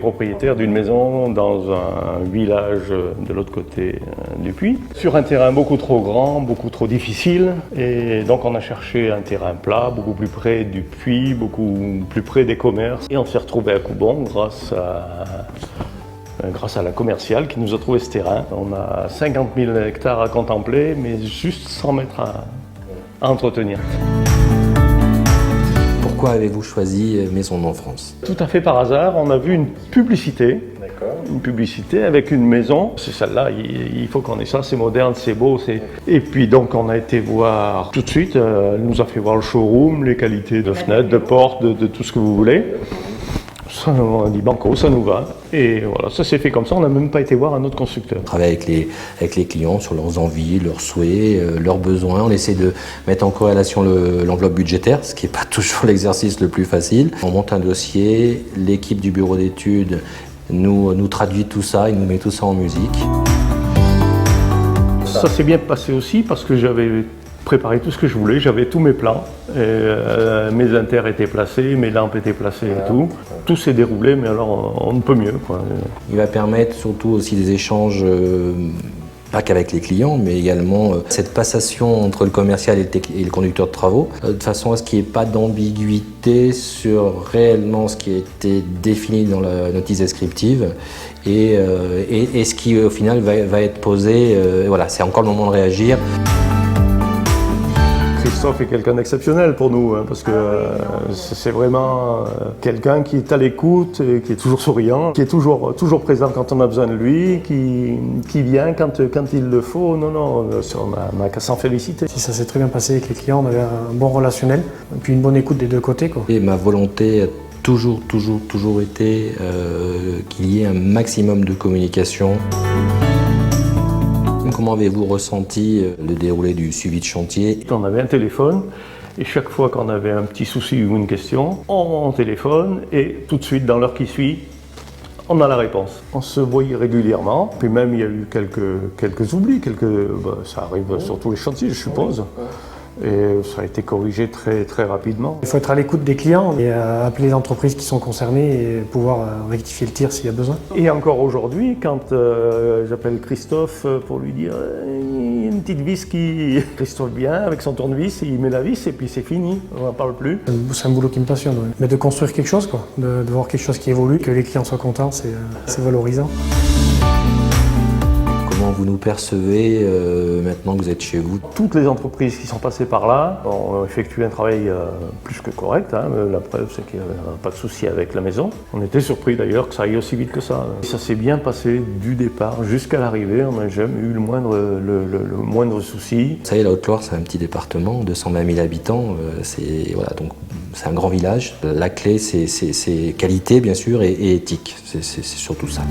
propriétaire d'une maison dans un village de l'autre côté du puits, sur un terrain beaucoup trop grand, beaucoup trop difficile. Et donc on a cherché un terrain plat, beaucoup plus près du puits, beaucoup plus près des commerces. Et on s'est retrouvé à Coubon grâce à la commerciale qui nous a trouvé ce terrain. On a 50 000 hectares à contempler, mais juste 100 mètres à entretenir. Pourquoi avez-vous choisi Maison d'Enfance? Tout à fait par hasard, on a vu une publicité. Une publicité avec une maison. C'est celle-là, il faut qu'on ait ça, c'est moderne, c'est beau. Et puis donc on a été voir tout de suite, elle nous a fait voir le showroom, les qualités de fenêtres, de portes, de tout ce que vous voulez. Ça, on a dit banco, ça nous va. Et voilà, ça s'est fait comme ça, on n'a même pas été voir un autre constructeur. On travaille avec les clients sur leurs envies, leurs souhaits, leurs besoins. On essaie de mettre en corrélation l'enveloppe budgétaire, ce qui n'est pas toujours l'exercice le plus facile. On monte un dossier, l'équipe du bureau d'études nous traduit tout ça et nous met tout ça en musique. Ça s'est bien passé aussi parce que j'avais préparé tout ce que je voulais, j'avais tous mes plans, mes inters étaient placés, mes lampes étaient placées et tout. Tout s'est déroulé, mais alors on ne peut mieux, quoi. Il va permettre surtout aussi des échanges, pas qu'avec les clients, mais également cette passation entre le commercial et le conducteur de travaux, de façon à ce qu'il n'y ait pas d'ambiguïté sur réellement ce qui a été défini dans la notice descriptive et ce qui au final va être posé. Voilà, c'est encore le moment de réagir. Christophe est quelqu'un d'exceptionnel pour nous, hein, parce que c'est vraiment quelqu'un qui est à l'écoute, qui est toujours souriant, qui est toujours présent quand on a besoin de lui, qui vient quand il le faut. Non, on n'a qu'à s'en féliciter. Si ça s'est très bien passé avec les clients, on avait un bon relationnel, et puis une bonne écoute des deux côtés, quoi. Et ma volonté a toujours été qu'il y ait un maximum de communication. Comment avez-vous ressenti le déroulé du suivi de chantier? On avait un téléphone et chaque fois qu'on avait un petit souci ou une question, on téléphone et tout de suite, dans l'heure qui suit, on a la réponse. On se voyait régulièrement, puis même il y a eu quelques oublis, ça arrive sur tous les chantiers, je suppose. Et ça a été corrigé très rapidement. Il faut être à l'écoute des clients et appeler les entreprises qui sont concernées et pouvoir rectifier le tir s'il y a besoin. Et encore aujourd'hui, quand j'appelle Christophe pour lui dire il y a une petite vis qui... Christophe vient avec son tournevis, il met la vis et puis c'est fini, on n'en parle plus. C'est un boulot qui me passionne, ouais. Mais de construire quelque chose, quoi, de voir quelque chose qui évolue, que les clients soient contents, c'est valorisant. Comment vous nous percevez maintenant que vous êtes chez vous? Toutes les entreprises qui sont passées par là ont effectué un travail plus que correct. Hein. La preuve, c'est qu'il n'y avait pas de souci avec la maison. On était surpris d'ailleurs que ça aille aussi vite que ça. Ça s'est bien passé du départ jusqu'à l'arrivée. On n'a jamais eu le moindre souci. Vous savez, la Haute-Loire, c'est un petit département, 220 000 habitants. Donc c'est un grand village. La clé, c'est qualité, bien sûr, et éthique. C'est surtout ça.